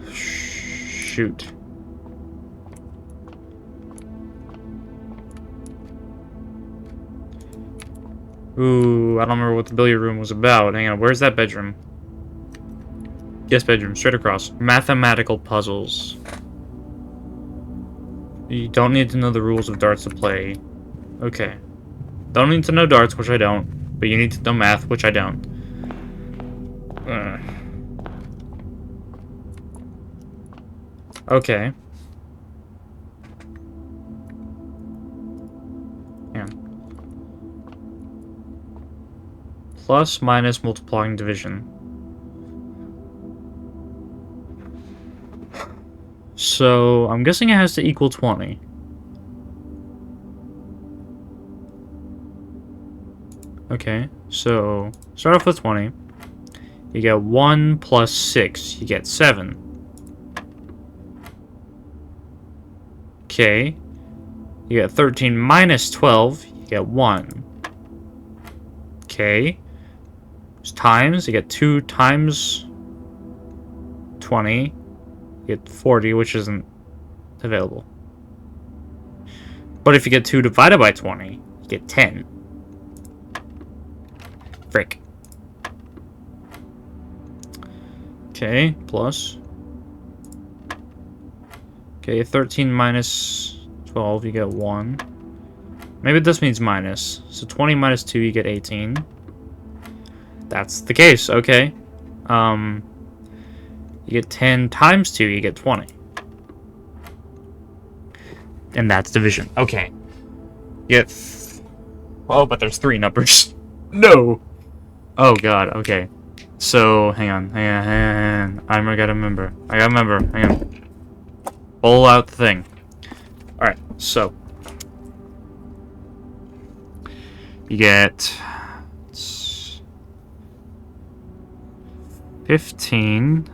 Shoot. Ooh, I don't remember what the billiard room was about. Hang on, where's that bedroom? Yes, bedroom, straight across. Mathematical puzzles. You don't need to know the rules of darts to play. Okay. Don't need to know darts, which I don't. But you need to know math, which I don't. Okay. Yeah. Plus, minus, multiplying, division. So, I'm guessing it has to equal 20. Okay, so start off with 20. You get 1 plus 6, you get 7. Okay, you get 13 minus 12, you get 1. Okay, times, you get 2 times 20, you get 40, which isn't available. But if you get 2 divided by 20, you get 10. Frick. Okay, plus. Okay, 13 minus 12, you get 1. Maybe this means minus. So 20 minus 2, you get 18. That's the case, okay. You get 10 times 2, you get 20. And that's division. Okay. You get... Oh, but there's 3 numbers. No! Oh god, okay. So, hang on. I gotta remember. Hang on. Pull out the thing. Alright, so. You get... 15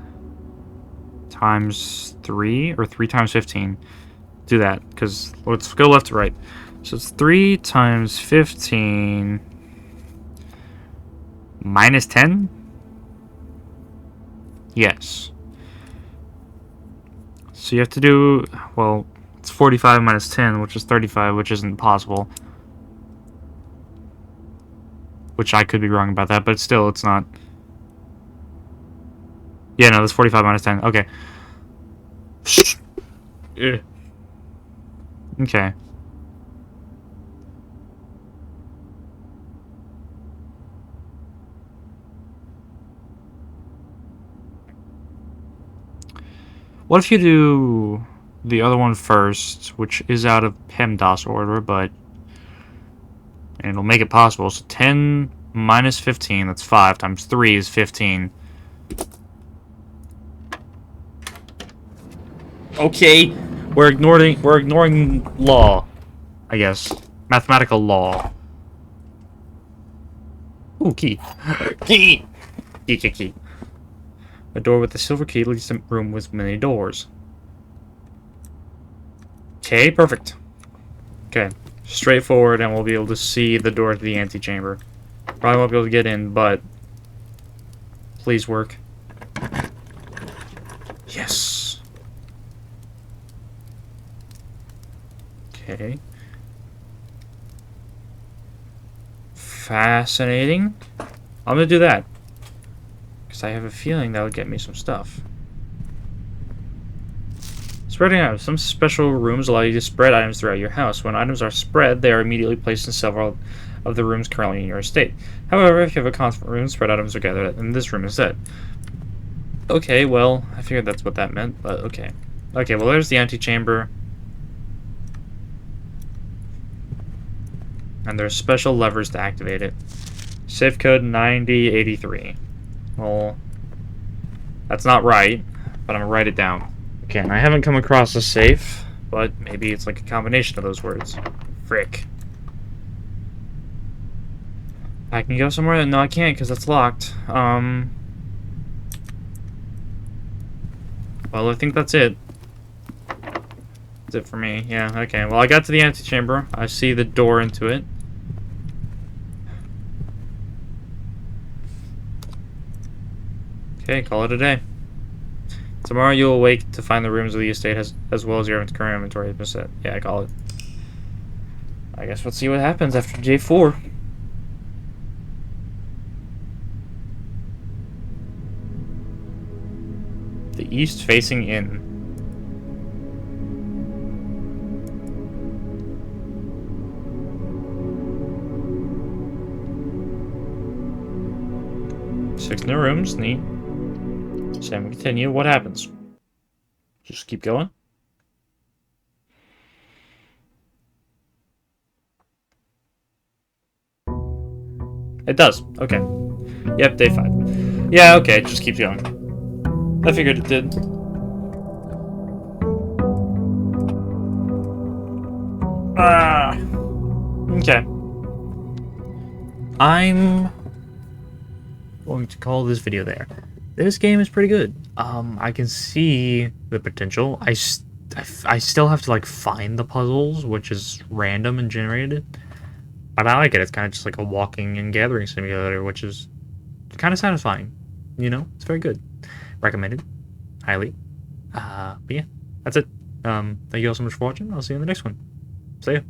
times 3, or 3 times 15. Do that, because let's go left to right. So it's 3 times 15... minus 10? Yes. So you have to do, well, it's 45 minus 10, which is 35, which isn't possible. Which I could be wrong about that, but still, it's not. Yeah, no, that's 45 minus 10. Okay. Okay. What if you do the other one first, which is out of PEMDAS order, but it'll make it possible. So 10 minus 15, that's 5, times 3 is 15. Okay, we're ignoring law, I guess. Mathematical law. Ooh, key. Key! Key. A door with a silver key leads to a room with many doors. Okay, perfect. Okay, straightforward, and we'll be able to see the door to the antechamber. Probably won't be able to get in, but please work. Yes. Okay. Fascinating. I'm gonna do that. I have a feeling that would get me some stuff. Spreading items. Some special rooms allow you to spread items throughout your house. When items are spread, they are immediately placed in several of the rooms currently in your estate. However, if you have a constant room, spread items are gathered in this room instead. Okay, well, I figured that's what that meant, but okay. Okay, well, there's the antechamber. And there's special levers to activate it. Safe code 9083. Well, that's not right, but I'm gonna write it down. Okay, and I haven't come across a safe, but maybe it's like a combination of those words. Frick. I can go somewhere? No, I can't because that's locked. Well, I think that's it. That's it for me. Yeah, okay. Well, I got to the antechamber. I see the door into it. Okay, call it a day. Tomorrow you'll awake to find the rooms of the estate as well as your current inventory has been set. Yeah, I call it. I guess we'll see what happens after J4. The east facing inn. Six new rooms, neat. Sam, we continue. What happens? Just keep going? It does. Okay. Yep, day 5. Yeah, okay, it just keeps going. I figured it did. Ah. Okay. I'm going to call this video there. This game is pretty good. I can see the potential. I still have to like find the puzzles, which is random and generated. But I like it. It's kind of just like a walking and gathering simulator, which is kind of satisfying. You know, it's very good. Recommended, highly. But yeah, that's it. Thank you all so much for watching. I'll see you in the next one. See ya.